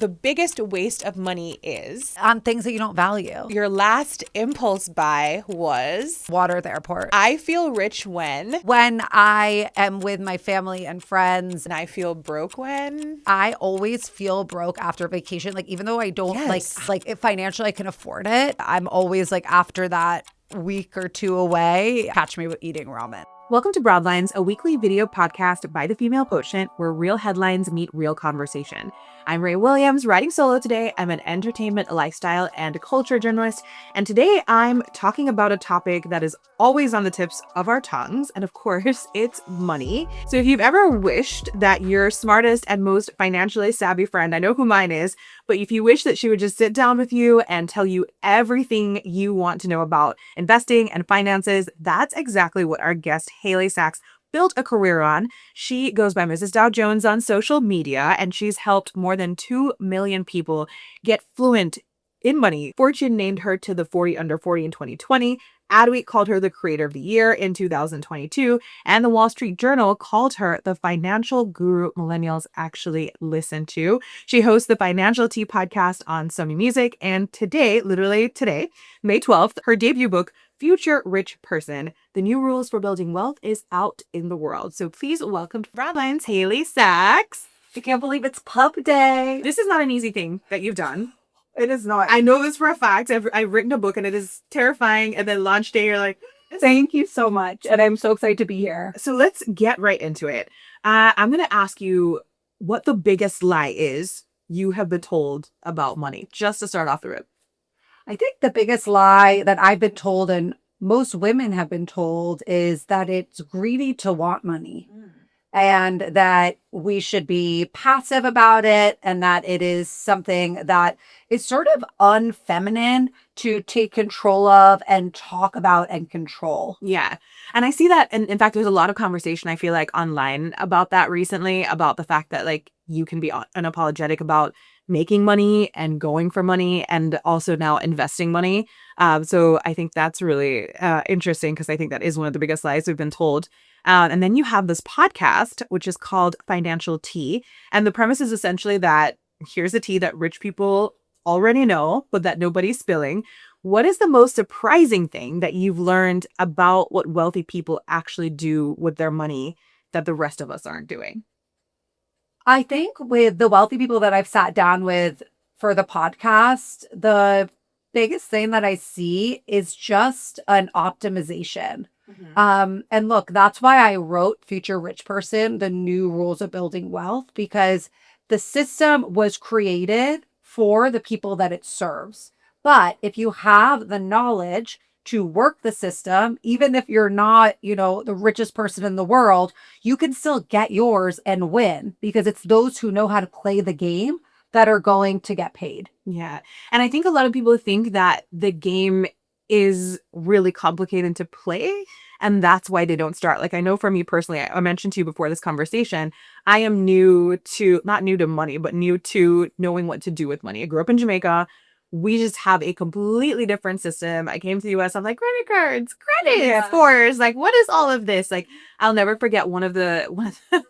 The biggest waste of money is on things that you don't value. Your last impulse buy was water at the airport. I feel rich when I am with my family and friends. And I feel broke when I always feel broke after vacation. Like, even though I don't like if financially I can afford it, I'm always like, after that week or two away, catch me with eating ramen. Welcome to Broadlines, a weekly video podcast by the Female Quotient where real headlines meet real conversation. I'm Rae Williams, writing solo today. I'm an entertainment, lifestyle, and culture journalist. And today I'm talking about a topic that is always on the tips of our tongues. And of course, it's money. So if you've ever wished that your smartest and most financially savvy friend, I know who mine is, but if you wish that she would just sit down with you and tell you everything you want to know about investing and finances, that's exactly what our guest Haley Sachs built a career on. She goes by Mrs. Dow Jones on social media, and she's helped more than 2 million people get fluent in money. Fortune named her to the 40 under 40 in 2020. Adweek called her the creator of the year in 2022, and the Wall Street Journal called her the financial guru millennials actually listen to. She hosts the Financial Tea podcast on Sony Music, and today, literally today, May 12th, her debut book, Future Rich Person, The New Rules for Building Wealth, is out in the world. So please welcome to Broadlines, Haley Sachs. I can't believe it's Pub Day. This is not an easy thing that you've done. It is not. I know this for a fact. I've written a book and it is terrifying. And then launch day, you're like, thank you so much. And I'm so excited to be here. So let's get right into it. I'm going to ask you what the biggest lie is you have been told about money, just to start off the rip. I think the biggest lie that I've been told, and most women have been told, is that it's greedy to want money. And that we should be passive about it, and that it is something that is sort of unfeminine to take control of and talk about and control. Yeah. And I see that. And in fact, there's a lot of conversation, I feel like, online about that recently, about the fact that like you can be unapologetic about making money and going for money and also now investing money. So I think that's really interesting, because I think that is one of the biggest lies we've been told. And then you have this podcast, which is called Financial Tea. And the premise is essentially that here's a tea that rich people already know, but that nobody's spilling. What is the most surprising thing that you've learned about what wealthy people actually do with their money that the rest of us aren't doing? I think with the wealthy people that I've sat down with for the podcast, the biggest thing that I see is just an optimization. And look, that's why I wrote Future Rich Person, The New Rules of Building Wealth, because the system was created for the people that it serves. But if you have the knowledge to work the system, even if you're not, the richest person in the world, you can still get yours and win, because it's those who know how to play the game that are going to get paid. Yeah. And I think a lot of people think that the game is really complicated to play, and that's why they don't start. Like, I know for me personally, I mentioned to you before this conversation, I am not new to money, but new to knowing what to do with money. I grew up in Jamaica. We just have a completely different system. I came to the US, I'm like, credit cards, credit scores, like, what is all of this? Like, I'll never forget one of the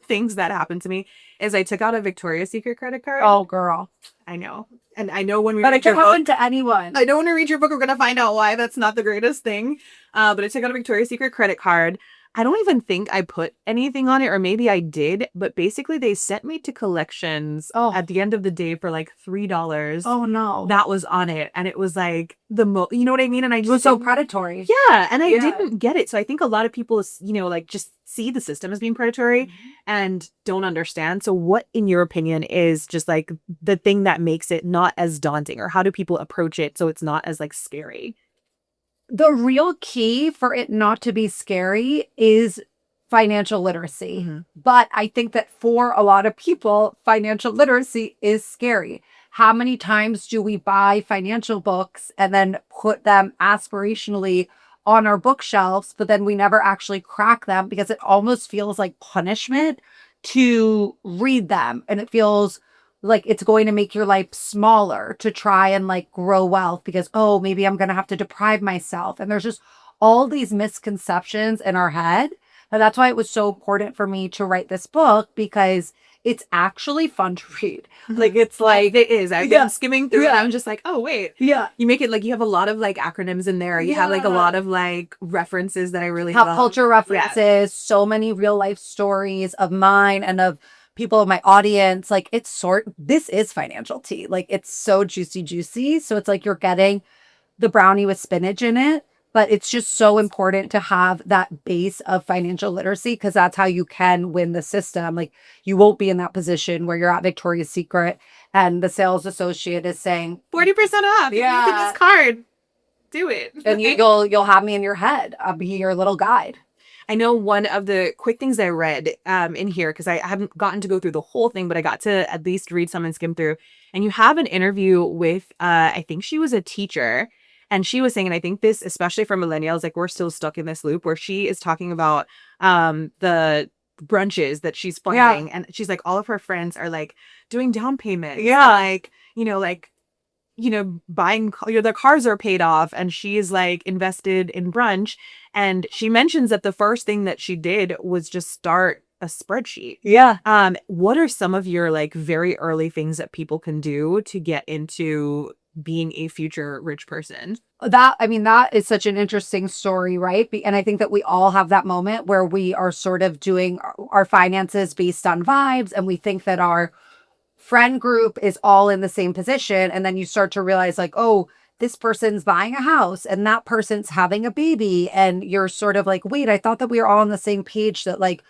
things that happened to me is I took out a Victoria's Secret credit card. Oh, girl. I know. And I know when we But it read your can happen book, to anyone. I know when we read your book, we're going to find out why that's not the greatest thing. But I took out a Victoria's Secret credit card. I don't even think I put anything on it, or maybe I did. But basically, they sent me to collections at the end of the day for like $3. Oh, no. That was on it. And it was like you know what I mean? And I just it was so predatory. Yeah. And I didn't get it. So I think a lot of people, like just see the system as being predatory and don't understand. So what, in your opinion, is just like the thing that makes it not as daunting, or how do people approach it so it's not as like scary? The real key for it not to be scary is financial literacy. But I think that for a lot of people, financial literacy is scary. How many times do we buy financial books and then put them aspirationally on our bookshelves, but then we never actually crack them because it almost feels like punishment to read them? And it feels like it's going to make your life smaller to try and like grow wealth, because, oh, maybe I'm going to have to deprive myself. And there's just all these misconceptions in our head. And that's why it was so important for me to write this book, because it's actually fun to read. Like, it's like, it is. I've been skimming through it. I'm just like, oh, wait. Yeah. You make it like you have a lot of like acronyms in there. You have like a lot of like references that I really pop love. culture references, so many real life stories of mine and of people in my audience. Like, this is financial tea. Like, it's so juicy. So it's like you're getting the brownie with spinach in it, but it's just so important to have that base of financial literacy, because that's how you can win the system. Like, you won't be in that position where you're at Victoria's Secret and the sales associate is saying 40% off. Yeah. Look at this card. Do it. And you'll have me in your head. I'll be your little guide. I know one of the quick things I read in here, because I haven't gotten to go through the whole thing, but I got to at least read some and skim through. And you have an interview with, I think she was a teacher. And she was saying, and I think this, especially for millennials, like we're still stuck in this loop where she is talking about the brunches that she's funding. And she's like, all of her friends are like doing down payments. Yeah. Like, buying, their cars are paid off, and she is like invested in brunch. And she mentions that the first thing that she did was just start a spreadsheet. Yeah. What are some of your like very early things that people can do to get into being a future rich person? That is such an interesting story, right? And I think that we all have that moment where we are sort of doing our finances based on vibes, and we think that our friend group is all in the same position. And then you start to realize like, oh, this person's buying a house and that person's having a baby. And you're sort of like, wait, I thought that we were all on the same page, that like,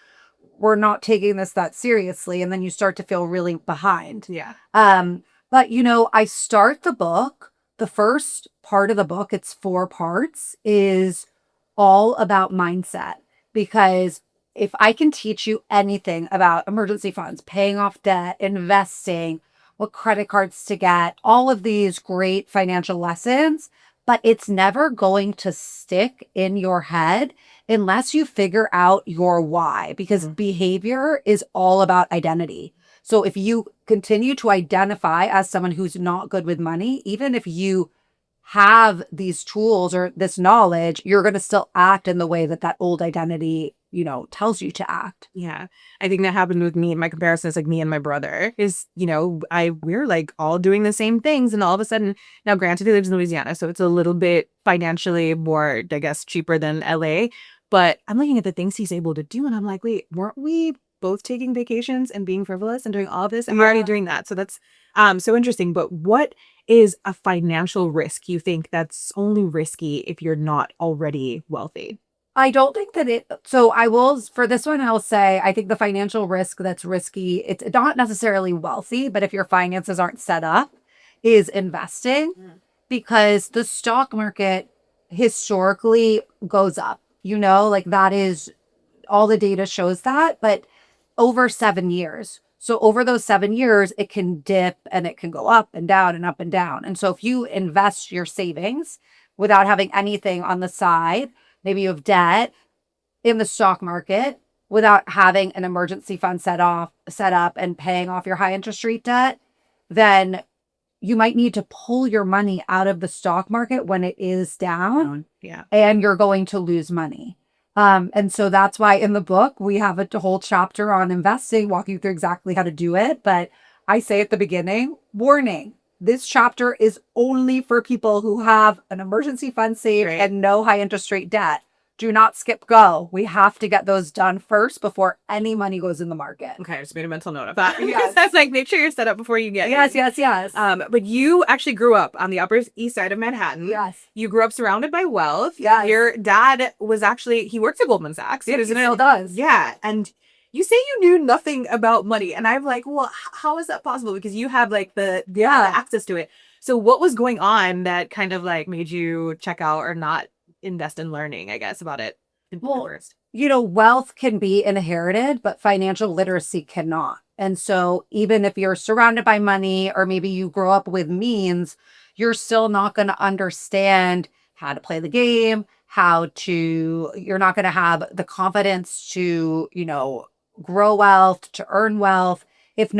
we're not taking this that seriously. And then you start to feel really behind. Yeah. But I start the book, the first part of the book, it's 4 parts, is all about mindset. Because if I can teach you anything about emergency funds, paying off debt, investing, what credit cards to get, all of these great financial lessons, but it's never going to stick in your head unless you figure out your why, because behavior is all about identity. So if you continue to identify as someone who's not good with money, even if you have these tools or this knowledge, you're going to still act in the way that old identity, tells you to act. Yeah. I think that happened with me. My comparison is like me and my brother is, we're like all doing the same things. And all of a sudden, now granted, he lives in Louisiana, so it's a little bit financially more, I guess, cheaper than LA. But I'm looking at the things he's able to do. And I'm like, wait, weren't we both taking vacations and being frivolous and doing all of this? And we're already doing that. So that's so interesting. But what is a financial risk you think that's only risky if you're not already wealthy? I don't think that so I will, for this one, I'll say, I think the financial risk that's risky, it's not necessarily wealthy, but if your finances aren't set up, is investing, because the stock market historically goes up, like that is, all the data shows that, but over 7 years. So over those 7 years, it can dip and it can go up and down and up and down. And so if you invest your savings without having anything on the side, maybe you have debt in the stock market without having an emergency fund set up and paying off your high interest rate debt, then you might need to pull your money out of the stock market when it is down. Yeah. And you're going to lose money. And so that's why in the book, we have a whole chapter on investing, walking you through exactly how to do it. But I say at the beginning, warning, this chapter is only for people who have an emergency fund saved and no high interest rate debt. Do not skip go. We have to get those done first before any money goes in the market. Okay, I just made a mental note of that. Yes. That's like, make sure you're set up before you get Yes. But you actually grew up on the Upper East Side of Manhattan. Yes. You grew up surrounded by wealth. Yes. Your dad was actually, he worked at Goldman Sachs. Yeah, he still does. Yeah. And you say you knew nothing about money. And I'm like, well, how is that possible? Because you have like the access to it. So what was going on that kind of like made you check out or not invest in learning, I guess, about it? First, wealth can be inherited, but financial literacy cannot. And so even if you're surrounded by money, or maybe you grow up with means, you're still not going to understand how to play the game, you're not going to have the confidence to, grow wealth, to earn wealth, if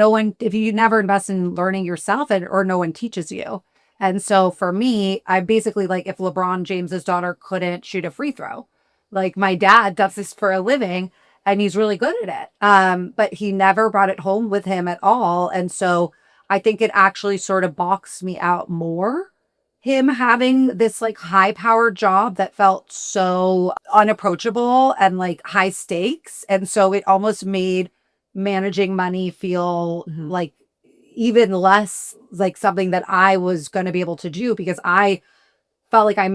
you never invest in learning yourself or no one teaches you. And so for me, I basically like, if LeBron James's daughter couldn't shoot a free throw, like my dad does this for a living. and he's really good at it. But he never brought it home with him at all. And so I think it actually sort of boxed me out more. Him having this like high powered job that felt so unapproachable and like high stakes. And so it almost made managing money feel like even less like something that I was going to be able to do, because I felt like I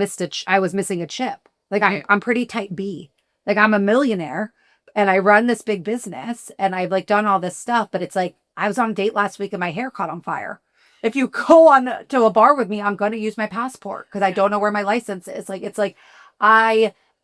was missing a chip. Like I'm pretty type B. Like I'm a millionaire and I run this big business and I've like done all this stuff, but it's like I was on a date last week and my hair caught on fire. If you go on to a bar with me, I'm going to use my passport because I don't know where my license is. Like, it's like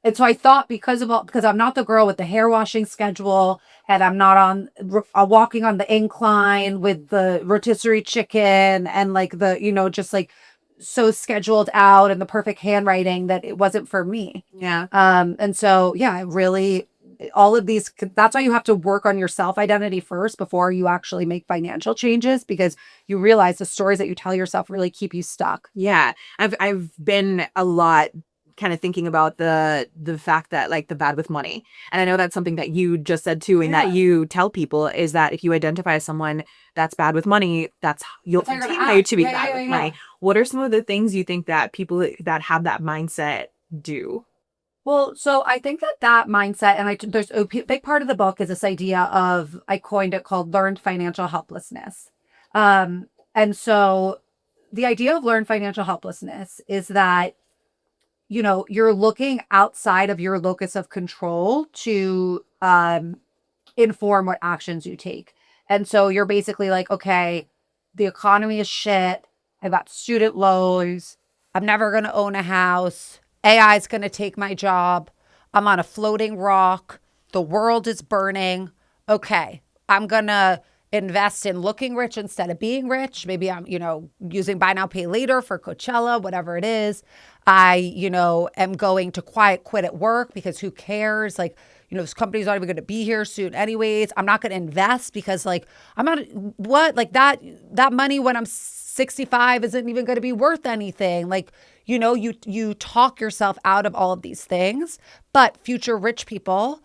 and so I thought because I'm not the girl with the hair washing schedule and I'm not on walking on the incline with the rotisserie chicken and like the, just like so scheduled out and the perfect handwriting, that it wasn't for me. Yeah. And so, yeah, really all of these, that's why you have to work on your self-identity first before you actually make financial changes, because you realize the stories that you tell yourself really keep you stuck. Yeah. I've been a lot kind of thinking about the fact that like the bad with money. And I know that's something that you just said too, and that you tell people is that if you identify as someone that's bad with money, you'll continue to be bad with money. What are some of the things you think that people that have that mindset do? Well, so I think that mindset, and there's a big part of the book is this idea of, I coined it called learned financial helplessness. And so the idea of learned financial helplessness is that, you're looking outside of your locus of control to inform what actions you take. And so you're basically like, okay, the economy is shit. I've got student loans. I'm never going to own a house. AI is going to take my job. I'm on a floating rock. The world is burning. Okay, I'm going to invest in looking rich instead of being rich. Maybe I'm, using buy now, pay later for Coachella, whatever it is. I, am going to quit at work because who cares? Like, this company's not even going to be here soon anyways. I'm not going to invest because like, I'm not, that money when I'm 65 isn't even going to be worth anything. Like, you talk yourself out of all of these things, but future rich people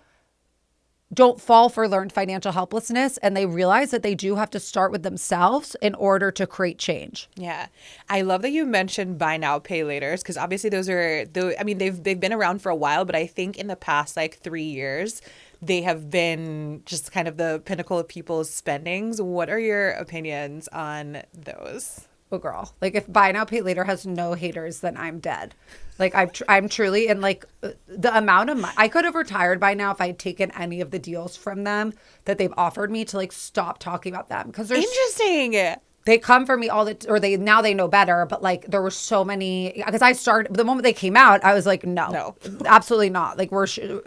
don't fall for learned financial helplessness, and they realize that they do have to start with themselves in order to create change. Yeah. I love that you mentioned buy now, pay laters, because obviously they've been around for a while, but I think in the past like 3 years, they have been just kind of the pinnacle of people's spendings. What are your opinions on those? Oh, girl. Like if buy now, pay later has no haters, then I'm dead. Like I'm truly, and like the amount of money, I could have retired by now if I had taken any of the deals from them that they've offered me to like stop talking about them. Because they're interesting. They come for me now they know better, but like there were so many, because I started, the moment they came out, I was like, no, absolutely not. Like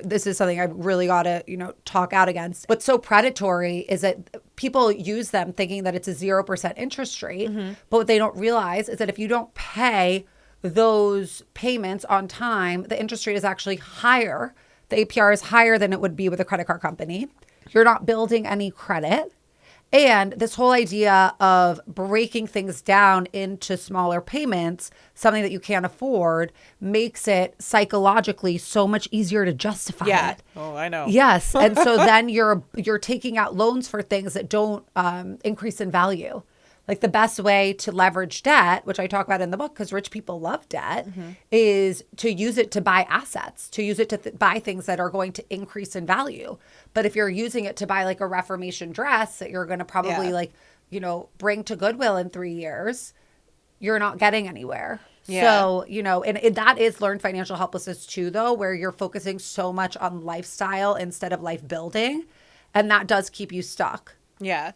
this is something I really got to, talk out against. What's so predatory is that people use them thinking that it's a 0% interest rate. Mm-hmm. But what they don't realize is that if you don't pay those payments on time, the interest rate is actually higher. The APR is higher than it would be with a credit card company. You're not building any credit. And this whole idea of breaking things down into smaller payments, something that you can't afford, makes it psychologically so much easier to justify it. Oh, I know. Yes. And so then you're taking out loans for things that don't increase in value. Like the best way to leverage debt, which I talk about in the book because rich people love debt, is to use it to buy assets, to use it to buy things that are going to increase in value. But if you're using it to buy like a Reformation dress that you're going to probably bring to Goodwill in 3 years, you're not getting anywhere. Yeah. So, and that is learned financial helplessness too, though, where you're focusing so much on lifestyle instead of life building. And that does keep you stuck. Yeah.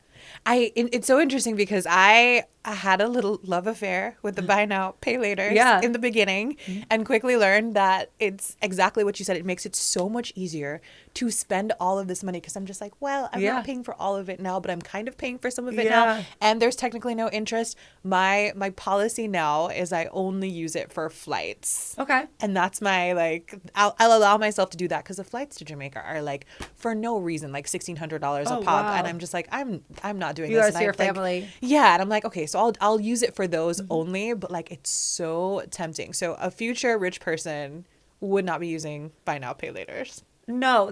It's so interesting because I had a little love affair with the buy now, pay later in the beginning, and quickly learned that it's exactly what you said. It makes it so much easier to spend all of this money because I'm just like, well, I'm not paying for all of it now, but I'm kind of paying for some of it now. And there's technically no interest. My policy now is I only use it for flights. Okay. And that's my, I'll allow myself to do that because the flights to Jamaica are for no reason, $1,600 a pop. Wow. And I'm just like, I'm not doing this. You gotta see your family. Yeah. And I'm like, okay, so I'll use it for those only, but it's so tempting. So a future rich person would not be using buy now, pay laters. No,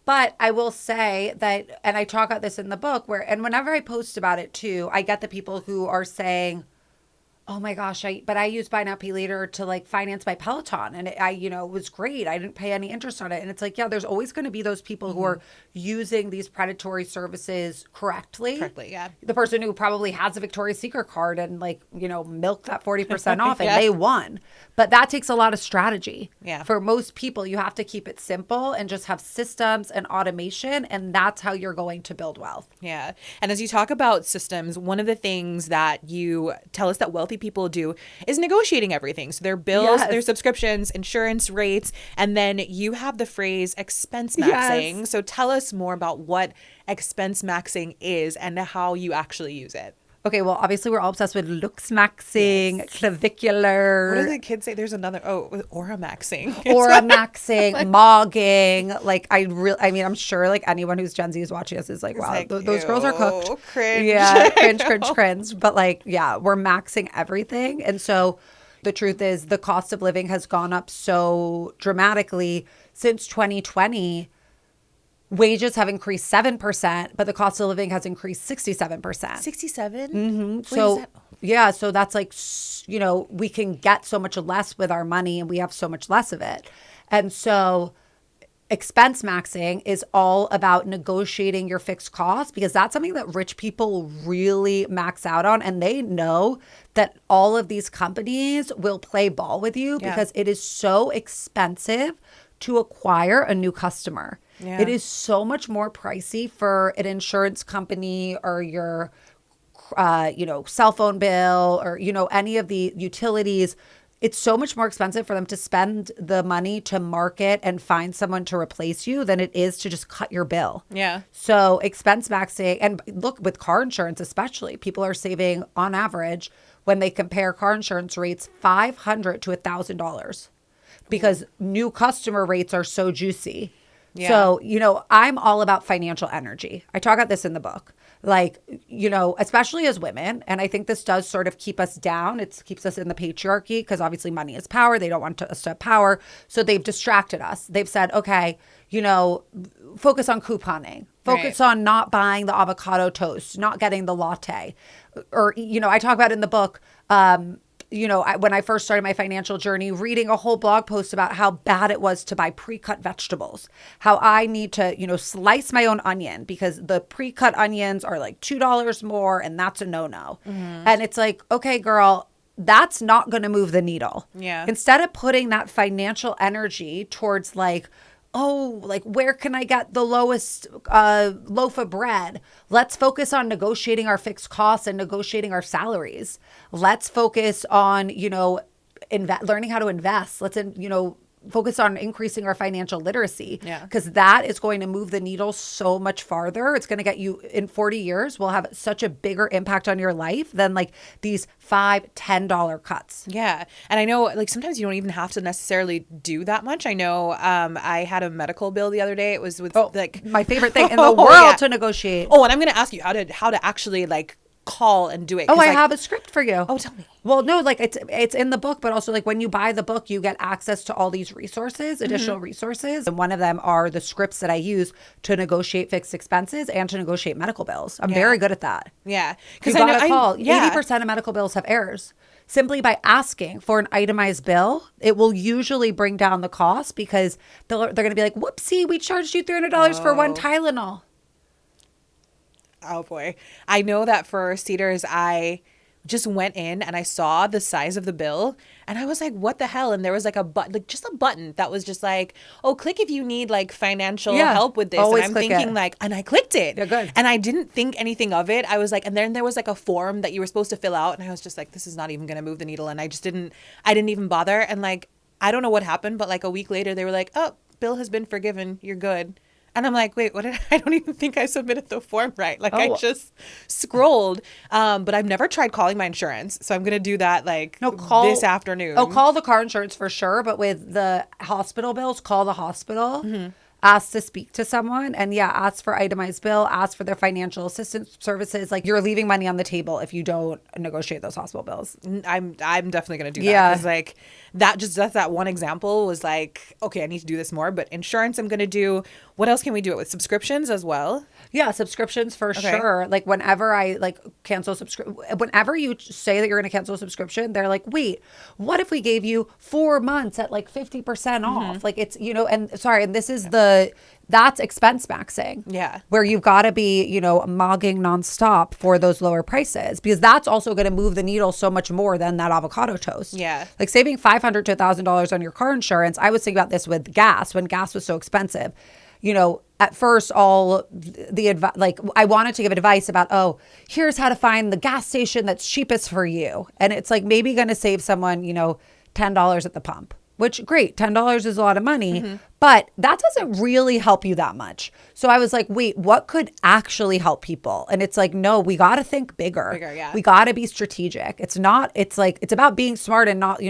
but I will say that, and I talk about this in the book and whenever I post about it too, I get the people who are saying, oh my gosh, but I use Buy Now Pay Later to like finance my Peloton, and it was great. I didn't pay any interest on it. And it's like, yeah, there's always going to be those people who are using these predatory services correctly. Correctly, yeah. The person who probably has a Victoria's Secret card and like, milked that 40% off and they won. But that takes a lot of strategy. Yeah. For most people, you have to keep it simple and just have systems and automation, and that's how you're going to build wealth. Yeah. And as you talk about systems, one of the things that you tell us that wealthy people do is negotiating everything. So their bills, their subscriptions, insurance rates, and then you have the phrase expense maxing. Yes. So tell us more about what expense maxing is and how you actually use it. Okay, well, obviously we're all obsessed with looks maxing, clavicular. What do the kids say? There's another, aura maxing. Aura maxing, mogging. Like, I'm sure like anyone who's Gen Z is watching us is like, wow, like, those girls are cooked. Cringe. Yeah, cringe. But like, yeah, we're maxing everything. And so the truth is the cost of living has gone up so dramatically since 2020. Wages have increased 7%, but the cost of living has increased 67%. 67? Mm-hmm. So, yeah, so that's like, we can get so much less with our money and we have so much less of it. And so expense maxing is all about negotiating your fixed costs, because that's something that rich people really max out on. And they know that all of these companies will play ball with you because it is so expensive to acquire a new customer. Yeah. It is so much more pricey for an insurance company or your, cell phone bill or, any of the utilities. It's so much more expensive for them to spend the money to market and find someone to replace you than it is to just cut your bill. Yeah. So expense maxing, and look, with car insurance especially, people are saving on average when they compare car insurance rates $500 to $1,000 because new customer rates are so juicy. Yeah. So, I'm all about financial energy. I talk about this in the book. Like, especially as women, and I think this does sort of keep us down. It keeps us in the patriarchy because obviously money is power. They don't want us to have power. So they've distracted us. They've said, okay, focus on couponing. Focus on not buying the avocado toast, not getting the latte. Or, I talk about in the book, when I first started my financial journey, reading a whole blog post about how bad it was to buy pre-cut vegetables, how I need to, slice my own onion because the pre-cut onions are like $2 more and that's a no-no. Mm-hmm. And it's like, okay, girl, that's not going to move the needle. Yeah. Instead of putting that financial energy towards like, where can I get the lowest loaf of bread? Let's focus on negotiating our fixed costs and negotiating our salaries. Let's focus on, learning how to invest. Let's, focus on increasing our financial literacy. Yeah. Because that is going to move the needle so much farther. It's going to get you in 40 years will have such a bigger impact on your life than like these $5, $10 cuts. Yeah. And I know like sometimes you don't even have to necessarily do that much. I know I had a medical bill the other day. It was with my favorite thing in the world to negotiate. Oh, and I'm going to ask you how to actually like call and do it. Oh, I have a script for you. Oh, tell me. Well, no, like it's in the book, but also like when you buy the book, you get access to all these resources, additional resources. And one of them are the scripts that I use to negotiate fixed expenses and to negotiate medical bills. I'm very good at that. Yeah. Because I call. 80% of medical bills have errors. Simply by asking for an itemized bill, it will usually bring down the cost because they're going to be like, whoopsie, we charged you $300 for one Tylenol. Oh boy. I know that for Cedars, I just went in and I saw the size of the bill and I was like, what the hell? And there was like a button, like just a button that was just like, oh, click if you need like financial help with this. Always and I'm thinking like, and I clicked it. You're good. And I didn't think anything of it. I was like, and then there was like a form that you were supposed to fill out. And I was just like, this is not even going to move the needle. And I didn't even bother. And like, I don't know what happened, but like a week later they were like, oh, bill has been forgiven. You're good. And I'm like, wait, I don't even think I submitted the form right. Like I just scrolled. But I've never tried calling my insurance. So I'm going to do that this afternoon. Oh, call the car insurance for sure. But with the hospital bills, call the hospital. Mm-hmm. ask to speak to someone, and ask for itemized bill, ask for their financial assistance services. Like, you're leaving money on the table if you don't negotiate those hospital bills. I'm definitely going to do that. Because like that one example was like, okay, I need to do this more, but insurance I'm going to do. What else can we do it with? Subscriptions as well? Yeah, subscriptions for sure. Like, whenever I cancel whenever you say that you're going to cancel a subscription, they're like, wait, what if we gave you 4 months at like 50% off? Like, it's, and this is that's expense maxing. Yeah. Where you've got to be, mogging nonstop for those lower prices, because that's also going to move the needle so much more than that avocado toast. Yeah. Like, saving $500 to $1,000 on your car insurance. I was thinking about this with gas when gas was so expensive. At first, all the advice, like, I wanted to give advice about, oh, here's how to find the gas station that's cheapest for you. And it's like maybe going to save someone, $10 at the pump, which, great, $10 is a lot of money, but that doesn't really help you that much. So I was like, wait, what could actually help people? And it's like, no, we got to think bigger. Yeah. We got to be strategic. It's about being smart and not,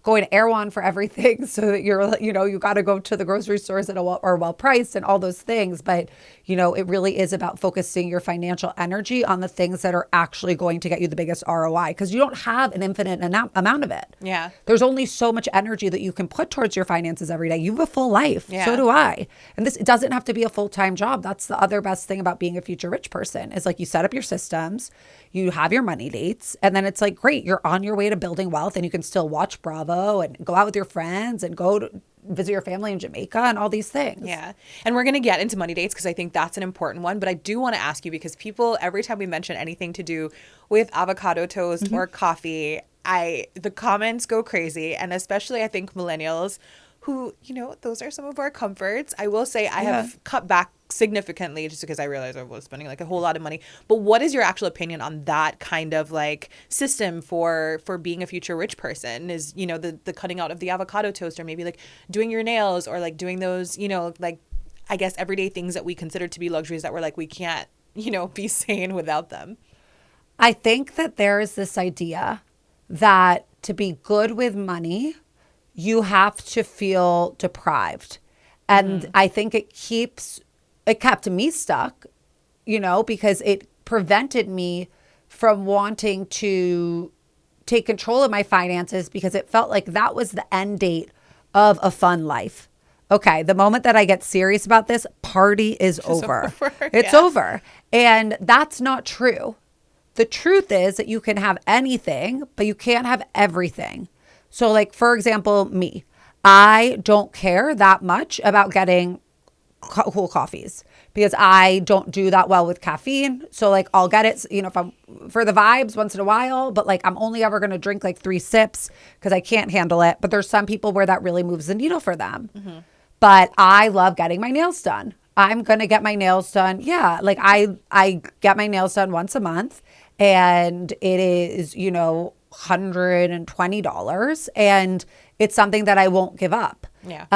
going to Erewhon for everything so that you're, you got to go to the grocery stores that are well priced and all those things. But, it really is about focusing your financial energy on the things that are actually going to get you the biggest ROI, because you don't have an infinite amount of it. Yeah. There's only so much energy that you can put towards your finances every day. You have a full life. Yeah. So do I. And it doesn't have to be a full-time job. That's the other best thing about being a future rich person, is like, you set up your systems, you have your money dates, and then it's like, great, you're on your way to building wealth, and you can still watch Bravo and go out with your friends and go to visit your family in Jamaica and all these things. Yeah. And we're going to get into money dates because I think that's an important one. But I do want to ask you, because people, every time we mention anything to do with avocado toast or coffee, the comments go crazy. And especially, I think millennials who, those are some of our comforts. I will say I have cut back significantly just because I realized I was spending like a whole lot of money. But what is your actual opinion on that kind of like system for being a future rich person? Is, the cutting out of the avocado toast, or maybe like doing your nails, or like doing those, like, I guess, everyday things that we consider to be luxuries that we're like, we can't, be sane without them. I think that there is this idea that to be good with money, you have to feel deprived. And I think it kept me stuck, because it prevented me from wanting to take control of my finances, because it felt like that was the end date of a fun life. Okay, the moment that I get serious about this, party is over. It's over. And that's not true. The truth is that you can have anything, but you can't have everything. So, like, for example, me, I don't care that much about getting cool coffees, because I don't do that well with caffeine. So, like, I'll get it, if I'm for the vibes once in a while, but like, I'm only ever going to drink like 3 sips because I can't handle it. But there's some people where that really moves the needle for them. But I love getting my nails done. I'm going to get my nails done. Yeah. Like, I get my nails done once a month, and it is, $120, and it's something that I won't give up. Yeah.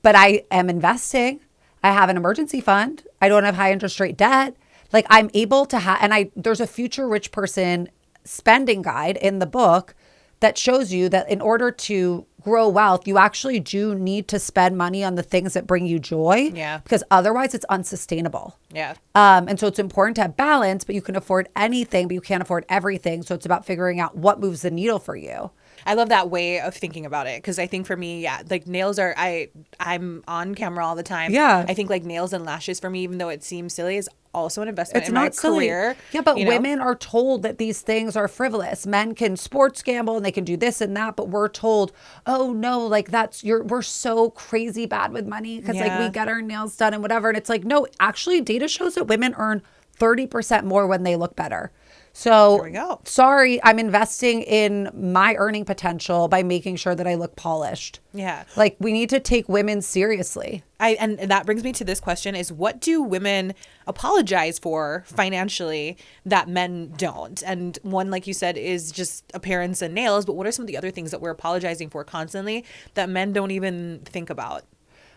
But I am investing. I have an emergency fund. I don't have high interest rate debt. Like, I'm able to have, and there's a future rich person spending guide in the book that shows you that in order to grow wealth, you actually do need to spend money on the things that bring you joy. Yeah. Because otherwise it's unsustainable. Yeah. And so it's important to have balance, but you can afford anything, but you can't afford everything. So it's about figuring out what moves the needle for you. I love that way of thinking about it, because I think for me, like nails are, I'm on camera all the time. Yeah. I think like nails and lashes for me, even though it seems silly, is also an investment It's in not my silly. career. Yeah, but women are told that these things are frivolous. Men can sports gamble and they can do this and that, but we're told, oh no, like we're so crazy bad with money because like we get our nails done and whatever. And it's like, no, actually data shows that women earn 30% more when they look better. So there we go. Sorry, I'm investing in my earning potential by making sure that I look polished. Yeah. Like, we need to take women seriously. And that brings me to this question is, what do women apologize for financially that men don't? And one, like you said, is just appearance and nails. But what are some of the other things that we're apologizing for constantly that men don't even think about?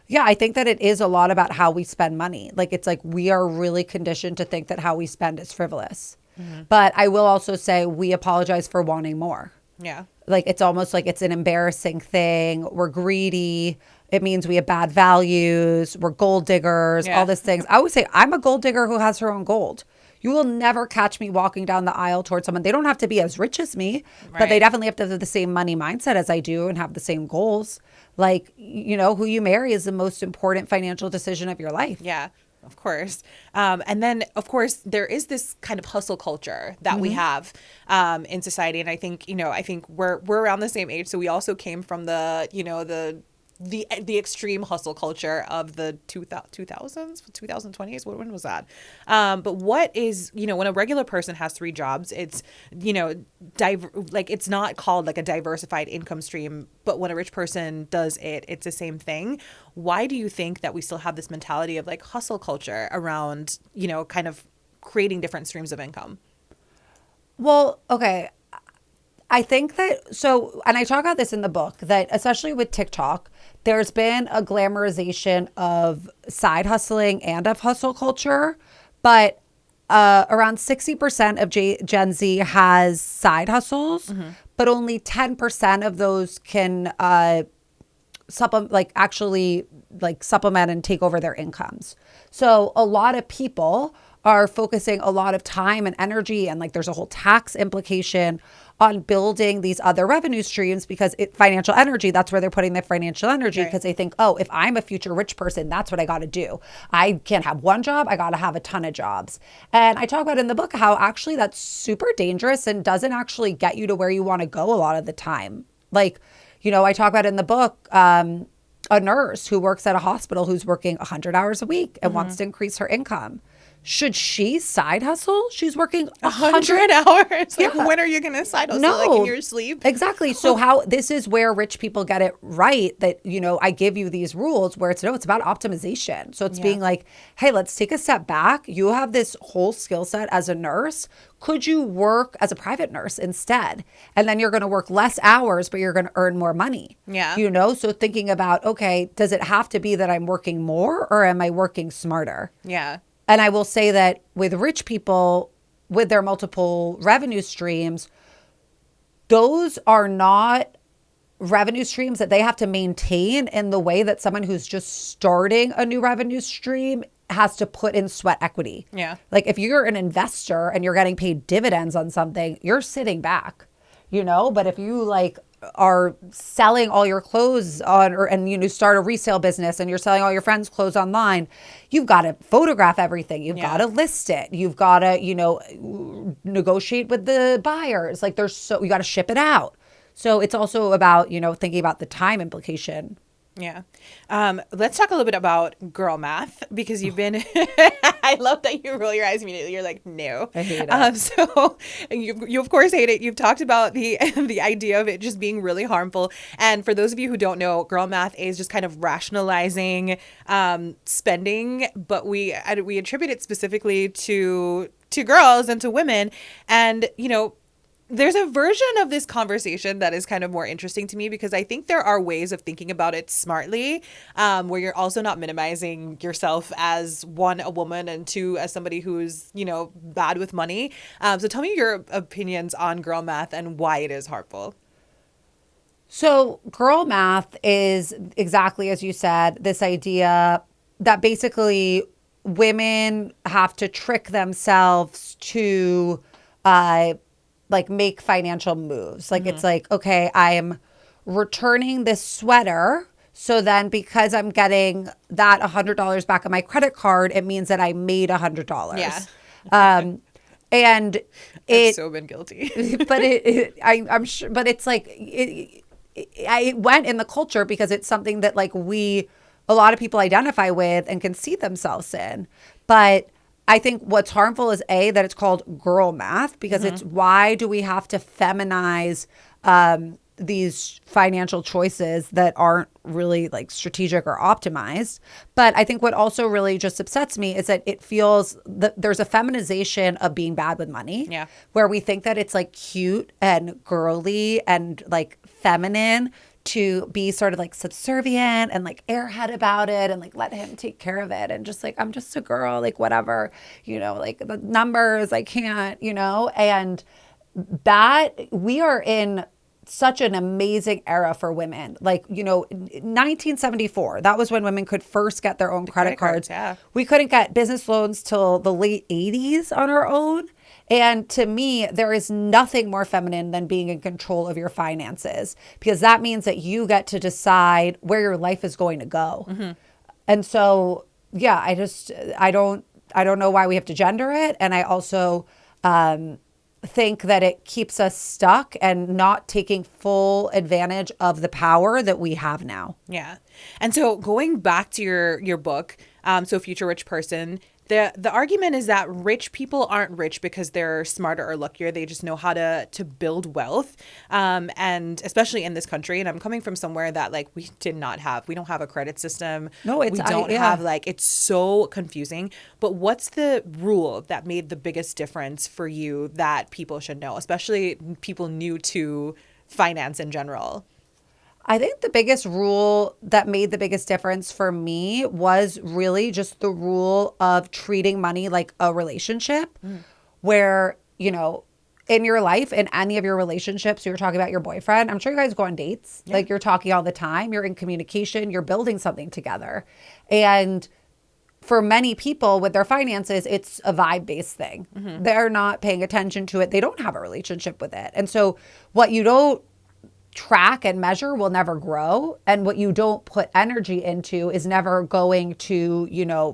Yeah, I think that it is a lot about how we spend money. Like, it's like we are really conditioned to think that how we spend is frivolous. Mm-hmm. But I will also say we apologize for wanting more. Yeah. Like, it's almost like it's an embarrassing thing. We're greedy. It means we have bad values. We're gold diggers, all these things. I always say I'm a gold digger who has her own gold. You will never catch me walking down the aisle towards someone. They don't have to be as rich as me, but they definitely have to have the same money mindset as I do and have the same goals. Like, who you marry is the most important financial decision of your life. Yeah. Of course. And then, of course, there is this kind of hustle culture that we have in society. And I think, I think we're around the same age. So we also came from the extreme hustle culture of the 2000s, 2020s. When was that? But what is, when a regular person has 3 jobs, it's, it's not called like a diversified income stream. But when a rich person does it, it's the same thing. Why do you think that we still have this mentality of like hustle culture around, kind of creating different streams of income? Well, okay. I think that, and I talk about this in the book, that especially with TikTok, there's been a glamorization of side hustling and of hustle culture, but around 60% of Gen Z has side hustles, but only 10% of those can supplement and take over their incomes. So a lot of people are focusing a lot of time and energy, and like there's a whole tax implication on building these other revenue streams because financial energy, that's where they're putting their financial energy because they think, oh, if I'm a future rich person, that's what I got to do. I can't have one job. I got to have a ton of jobs. And I talk about in the book how actually that's super dangerous and doesn't actually get you to where you want to go a lot of the time. Like, I talk about in the book, a nurse who works at a hospital who's working 100 hours a week and wants to increase her income. Should she side hustle? She's working 100 hours. Like, when are you going to side hustle? No. Like in your sleep? Exactly. So this is where rich people get it right, that, I give you these rules where it's about optimization. So it's being like, hey, let's take a step back. You have this whole skill set as a nurse. Could you work as a private nurse instead? And then you're going to work less hours, but you're going to earn more money. Yeah. So thinking about, okay, does it have to be that I'm working more or am I working smarter? Yeah. And I will say that with rich people, with their multiple revenue streams, those are not revenue streams that they have to maintain in the way that someone who's just starting a new revenue stream has to put in sweat equity. Yeah. Like if you're an investor and you're getting paid dividends on something, you're sitting back, but if you are selling all your clothes and start a resale business and you're selling all your friends' clothes online, you've got to photograph everything. You've got to list it. You've got to, negotiate with the buyers. Like you got to ship it out. So it's also about, thinking about the time implication. Yeah. Let's talk a little bit about girl math because you've been, I love that you roll your eyes immediately. You're like, no. I hate it. So you of course hate it. You've talked about the idea of it just being really harmful. And for those of you who don't know, girl math is just kind of rationalizing spending, but we attribute it specifically to girls and to women. And, there's a version of this conversation that is kind of more interesting to me because I think there are ways of thinking about it smartly, where you're also not minimizing yourself as one, a woman, and two, as somebody who's, bad with money. So tell me your opinions on girl math and why it is harmful. So girl math is exactly as you said, this idea that basically women have to trick themselves to make financial moves. It's like, okay, I'm returning this sweater. So then because I'm getting that $100 back on my credit card, it means that I made $100. Yeah. And I've so been guilty. But I'm sure, but it's like, it went in the culture because it's something that a lot of people identify with and can see themselves in. But I think what's harmful is that it's called girl math because it's why do we have to feminize these financial choices that aren't really strategic or optimized. But I think what also really just upsets me is that it feels that there's a feminization of being bad with money. Yeah. Where we think that it's cute and girly and feminine to be sort of subservient and airhead about it and let him take care of it and just I'm just a girl, whatever, the numbers, I can't, and that we are in such an amazing era for women. Like, 1974, that was when women could first get their own credit cards. Yeah. We couldn't get business loans till the late 80s on our own. And to me, there is nothing more feminine than being in control of your finances, because that means that you get to decide where your life is going to go. And so, yeah, I don't know why we have to gender it. And I also think that it keeps us stuck and not taking full advantage of the power that we have now. Yeah. And so going back to your book, so Future Rich Person, the argument is that rich people aren't rich because they're smarter or luckier. They just know how to build wealth. And especially in this country, and I'm coming from somewhere that like we don't have a credit system. No, we don't have it's so confusing. But what's the rule that made the biggest difference for you that people should know, especially people new to finance in general? I think the biggest rule that made the biggest difference for me was really just the rule of treating money like a relationship where, in your life, in any of your relationships, you're talking about your boyfriend. I'm sure you guys go on dates. Yeah. Like, you're talking all the time. You're in communication. You're building something together. And for many people with their finances, it's a vibe-based thing. They're not paying attention to it. They don't have a relationship with it. And so what you don't track and measure will never grow. And what you don't put energy into is never going to,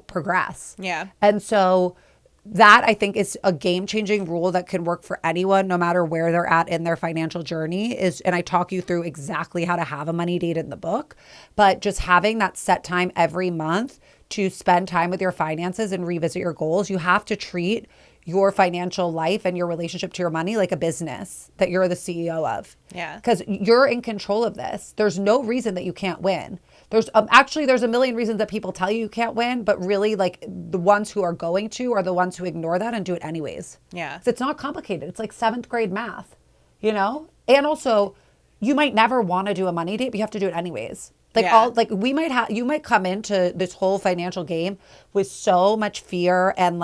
progress. Yeah. And so that, I think, is a game-changing rule that can work for anyone, no matter where they're at in their financial journey. And I talk you through exactly how to have a money date in the book. But just having that set time every month to spend time with your finances and revisit your goals, you have to treat your financial life and your relationship to your money like a business that you're the CEO of. Yeah. Because you're in control of this. There's no reason that you can't win. There's a million reasons that people tell you can't win, but really, like, the ones who are going to are the ones who ignore that and do it anyways. Yeah. It's not complicated. It's like 7th grade math, And also, you might never want to do a money date, but you have to do it anyways. You might come into this whole financial game with so much fear and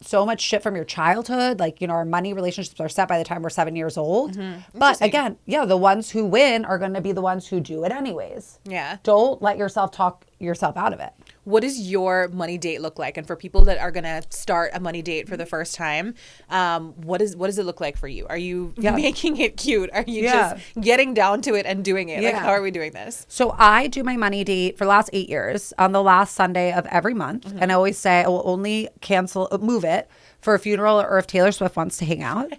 so much shit from your childhood. Our money relationships are set by the time we're 7 years old. But again, the ones who win are going to be the ones who do it anyways. Yeah. Don't let yourself talk yourself out of it. What does your money date look like? And for people that are going to start a money date for the first time, what does it look like for you? Are you making it cute? Are you just getting down to it and doing it? How are we doing this? So I do my money date for the last 8 years on the last Sunday of every month. And I always say I will only move it for a funeral or if Taylor Swift wants to hang out.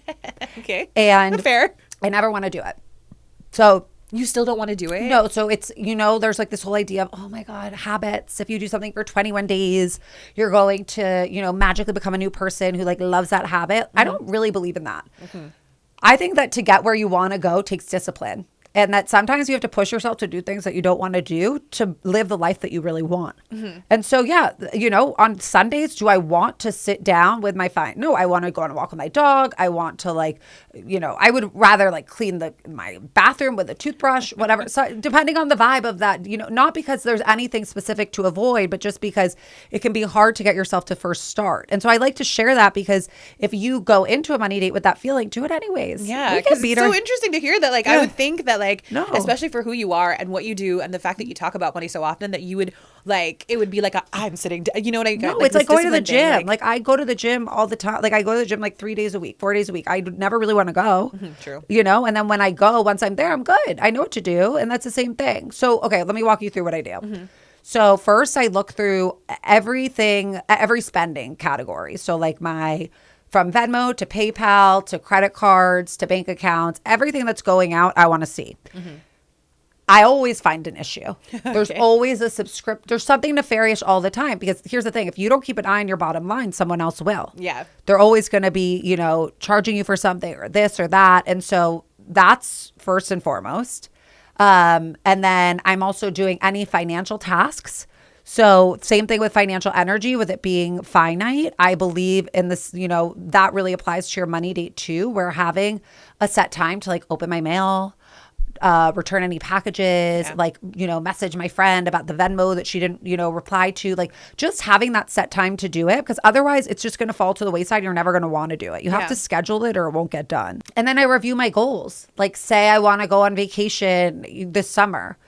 Okay. And fair. I never want to do it. So you still don't want to do it? No. So it's, there's like this whole idea of, oh my God, habits. If you do something for 21 days, you're going to, magically become a new person who loves that habit. I don't really believe in that. I think that to get where you want to go takes discipline. And that sometimes you have to push yourself to do things that you don't want to do to live the life that you really want. And so, on Sundays, do I want to sit down with my No, I want to go on a walk with my dog. I want to I would rather clean my bathroom with a toothbrush, whatever. So depending on the vibe of that, not because there's anything specific to avoid, but just because it can be hard to get yourself to first start. And so I like to share that because if you go into a money date with that feeling, do it anyways. Yeah, because it's so interesting to hear that. I would think that no. Especially for who you are and what you do and the fact that you talk about money so often that you would it would be I'm sitting down, you know what I mean? No, it's like going to the gym. I go to the gym all the time. I go to the gym 3 days a week, 4 days a week. I never really want to go. True. And then when I go, once I'm there, I'm good. I know what to do. And that's the same thing. So, okay, let me walk you through what I do. So first I look through everything, every spending category. So from Venmo to PayPal to credit cards to bank accounts, everything that's going out, I want to see. I always find an issue. There's always a there's something nefarious all the time, because here's the thing. If you don't keep an eye on your bottom line, someone else will. Yeah. They're always going to be, charging you for something or this or that. And so that's first and foremost. And then I'm also doing any financial tasks. So same thing with financial energy, with it being finite. I believe in this, that really applies to your money date too. We're having a set time to open my mail, return any packages, like, message my friend about the Venmo that she didn't, reply to, like just having that set time to do it, because otherwise it's just going to fall to the wayside. You're never going to want to do it. You have to schedule it or it won't get done. And then I review my goals. Like say I want to go on vacation this summer.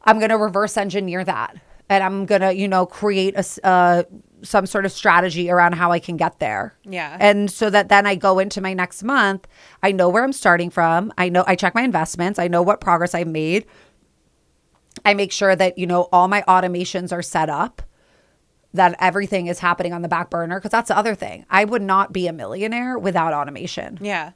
I'm going to reverse engineer that. And I'm going to, create some sort of strategy around how I can get there. Yeah. And so that then I go into my next month, I know where I'm starting from. I check my investments. I know what progress I've made. I make sure that, all my automations are set up, that everything is happening on the back burner. Because that's the other thing. I would not be a millionaire without automation. Yeah.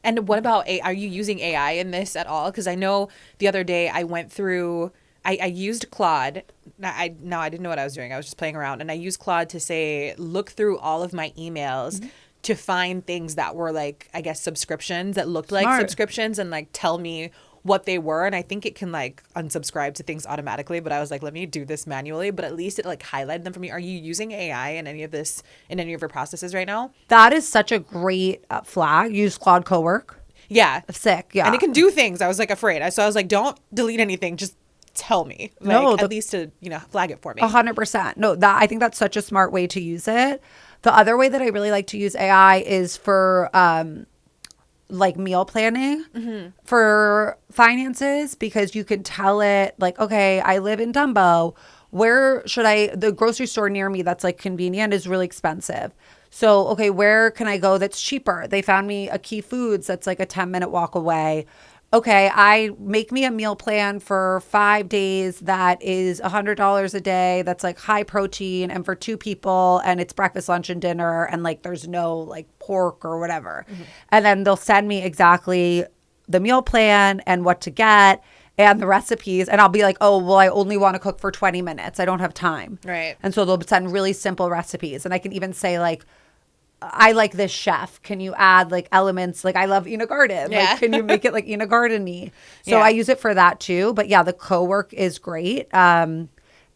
And what about are you using AI in this at all? Because I know the other day I went through... I used Claude. I didn't know what I was doing. I was just playing around. And I used Claude to say, look through all of my emails to find things that were like, I guess, subscriptions that looked like subscriptions and like tell me what they were. And I think it can like unsubscribe to things automatically. But I was like, let me do this manually. But at least it like highlighted them for me. Are you using AI in any of this, in any of your processes right now? That is such a great flag. Use Claude Cowork. Yeah. Sick. Yeah. And it can do things. I was like afraid. So I was like, don't delete anything. Just tell me, like, at least to flag it for me. 100%. No, I think that's such a smart way to use it. The other way that I really like to use AI is for like meal planning for finances, because you can tell it like, okay, I live in Dumbo. Where should the grocery store near me that's like convenient is really expensive. So, okay, where can I go that's cheaper? They found me a Key Foods that's like a 10-minute walk away. Okay, I make me a meal plan for 5 days that is $100 a day. That's like high protein and for 2 people, and it's breakfast, lunch, and dinner, and like there's no like pork or whatever. And then they'll send me exactly the meal plan and what to get and the recipes. And I'll be like, oh, well, I only want to cook for 20 minutes. I don't have time. Right. And so they'll send really simple recipes. And I can even say like, I like this chef. Can you add like elements? Like I love Ina Garden. Yeah. Like, can you make it like Ina Garden-y? So I use it for that too. But yeah, the co-work is great.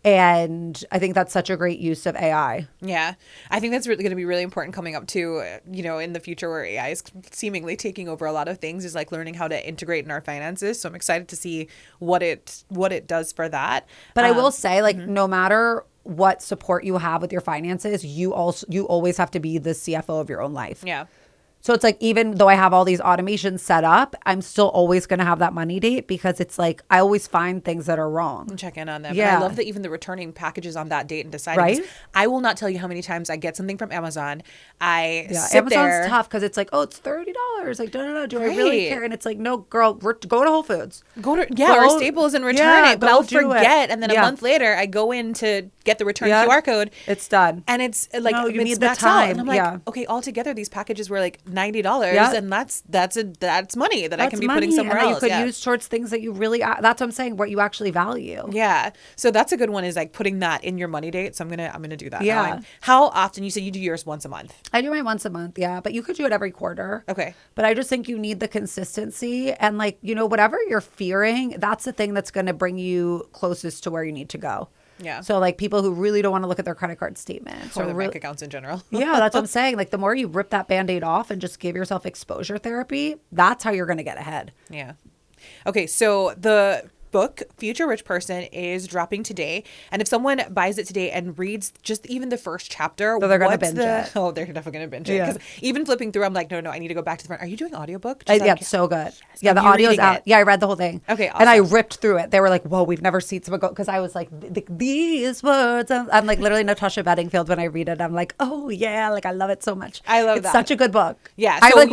And I think that's such a great use of AI. Yeah. I think that's really going to be really important coming up too, in the future where AI is seemingly taking over a lot of things, is like learning how to integrate in our finances. So I'm excited to see what it does for that. But I will say, like, no matter what support you have with your finances, you always have to be the CFO of your own life. Yeah. So it's like, even though I have all these automations set up, I'm still always going to have that money date, because it's like, I always find things that are wrong. And check in on them. Yeah. And I love that even the returning packages on that date and deciding. Right? I will not tell you how many times I get something from Amazon. Amazon's tough because it's like, oh, it's $30. Like, no, do I really care? And it's like, no, girl, go to Whole Foods. Or Staples and return it. But I'll forget. And then a month later, I go in to get the return QR code. It's done. And it's like, no, you it's need the maxed time. out. And I'm like, okay, altogether, these packages were like $90. And that's money that I can be putting somewhere else. You could use towards things that you really, that's what I'm saying, what you actually value. Yeah. So that's a good one, is like putting that in your money date. So I'm gonna do that. Yeah. Now. How often? You said you do yours once a month. I do mine once a month. Yeah. But you could do it every quarter. Okay. But I just think you need the consistency, and like, whatever you're fearing, that's the thing that's going to bring you closest to where you need to go. Yeah. So like people who really don't want to look at their credit card statements or their bank accounts in general. Yeah, that's what I'm saying. Like the more you rip that Band-Aid off and just give yourself exposure therapy, that's how you're going to get ahead. Yeah. Okay. So the book Future Rich Person is dropping today, and if someone buys it today and reads just even the first chapter, so they're gonna binge it. Oh, they're definitely gonna binge it, because even flipping through, I'm like, no, I need to go back to the front. Are you doing audiobook? Yeah, it's so good. Yeah, the audio's out. Yeah, I read the whole thing. Okay, awesome. And I ripped through it. They were like, whoa, we've never seen someone go, because I was like, these words, I'm like literally Natasha Bedingfield when I read it. I'm like, oh yeah, like I love it so much. I love it's that. such a good book. Yeah, so I like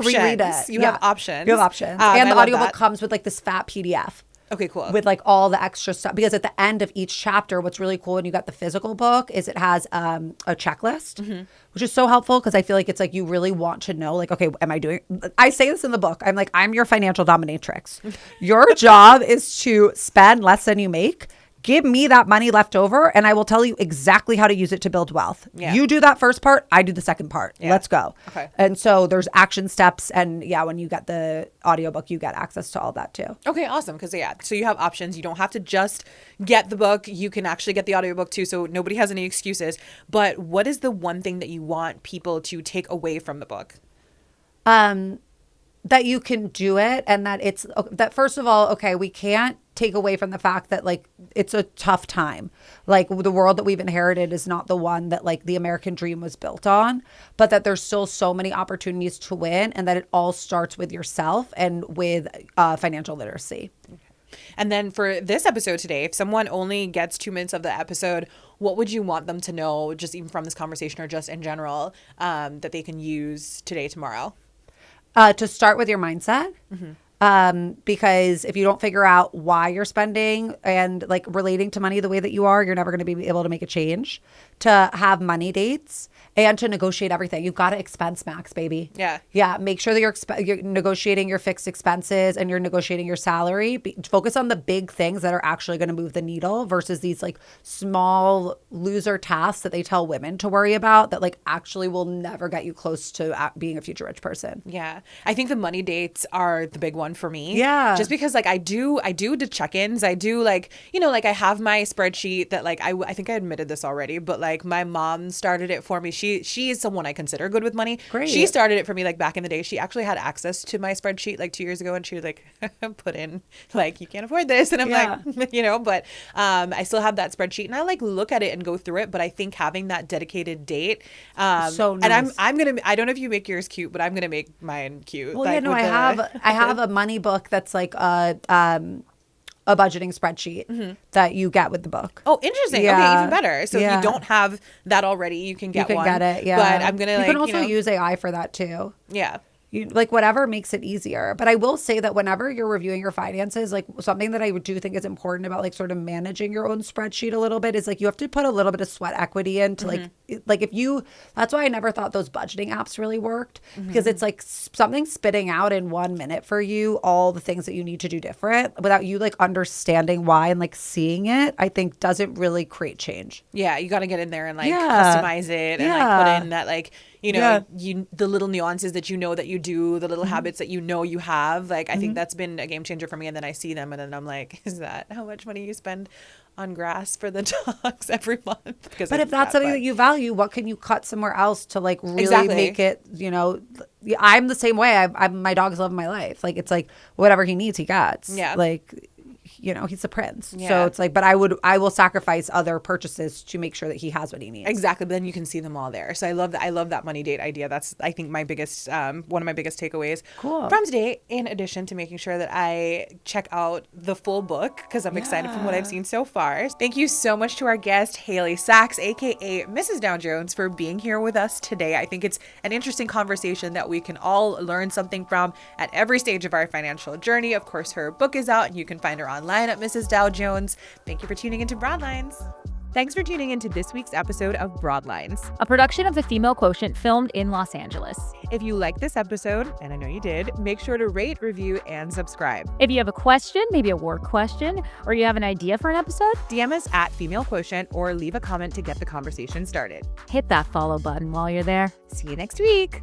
reread it. You have options. You have options. And the audiobook comes with like this fat PDF. Okay, cool. With like all the extra stuff, because at the end of each chapter, what's really cool when you got the physical book is it has a checklist, which is so helpful, because I feel like it's like you really want to know, like, okay, am I doing? I say this in the book. I'm like, I'm your financial dominatrix. Your job is to spend less than you make. Give me that money left over, and I will tell you exactly how to use it to build wealth. Yeah. You do that first part, I do the second part. Yeah. Let's go. Okay. And so there's action steps, and when you get the audiobook, you get access to all that too. Okay, awesome. Because so you have options. You don't have to just get the book. You can actually get the audiobook too, so nobody has any excuses. But what is the one thing that you want people to take away from the book? that you can do it, and that it's that first of all, okay, we can't take away from the fact that like it's a tough time. Like the world that we've inherited is not the one that like the American dream was built on, but that there's still so many opportunities to win, and that it all starts with yourself and with financial literacy. And then for this episode today, if someone only gets 2 minutes of the episode, what would you want them to know, just even from this conversation or just in general, that they can use today, tomorrow? To start with your mindset. Because if you don't figure out why you're spending and like relating to money the way that you are, you're never going to be able to make a change. To have money dates and to negotiate everything. You've got to expense max, baby. Yeah. Make sure that you're negotiating your fixed expenses and you're negotiating your salary. Focus on the big things that are actually going to move the needle versus these like small loser tasks that they tell women to worry about that like actually will never get you close to being a future rich person. Yeah. I think the money dates are the big one for me. Yeah. Just because like I do the check-ins. I do like, like I have my spreadsheet that like, I think I admitted this already, but like my mom started it for me. She is someone I consider good with money. Great. She started it for me like back in the day. She actually had access to my spreadsheet like 2 years ago, and she would like put in like, you can't afford this. And I'm like, but I still have that spreadsheet and I like look at it and go through it. But I think having that dedicated date, so nice. And I don't know if you make yours cute, but I'm going to make mine cute. Well, like, yeah, no, I have a money book that's like a budgeting spreadsheet that you get with the book. Oh, interesting. Yeah. Okay, even better. So if you don't have that already, you can get one. You can get it, yeah. But I'm gonna You can also use AI for that too. Yeah. You, like whatever makes it easier. But I will say that whenever you're reviewing your finances, like something that I do think is important about like sort of managing your own spreadsheet a little bit is like you have to put a little bit of sweat equity into like if you, that's why I never thought those budgeting apps really worked because it's like something spitting out in 1 minute for you all the things that you need to do different without you like understanding why and like seeing it, I think doesn't really create change. Yeah, you got to get in there and like customize it and like put in that like the little nuances that that you do, the little habits that you have. Like, I think that's been a game changer for me. And then I see them and then I'm like, is that how much money you spend on grass for the dogs every month? But if that's something that you value, what can you cut somewhere else to like really make it, I'm the same way. My dogs love my life. Like, it's like whatever he needs, he gets. Yeah. Like, he's a prince. Yeah. So it's like, but I will sacrifice other purchases to make sure that he has what he needs. Exactly. But then you can see them all there. So I love that money date idea. That's, I think, my biggest, one of my biggest takeaways from today, in addition to making sure that I check out the full book because I'm excited from what I've seen so far. Thank you so much to our guest, Haley Sachs, aka Mrs. Dow Jones, for being here with us today. I think it's an interesting conversation that we can all learn something from at every stage of our financial journey. Of course, her book is out and you can find her online at Mrs. Dow Jones. Thank you for tuning into Broadlines. Thanks for tuning into this week's episode of Broadlines, a production of the Female Quotient, filmed in Los Angeles. If you like this episode, and I know you did, make sure to rate, review, and subscribe. If you have a question, maybe a work question, or you have an idea for an episode, DM us at Female Quotient or leave a comment to get the conversation started. Hit that follow button while you're there. See you next week.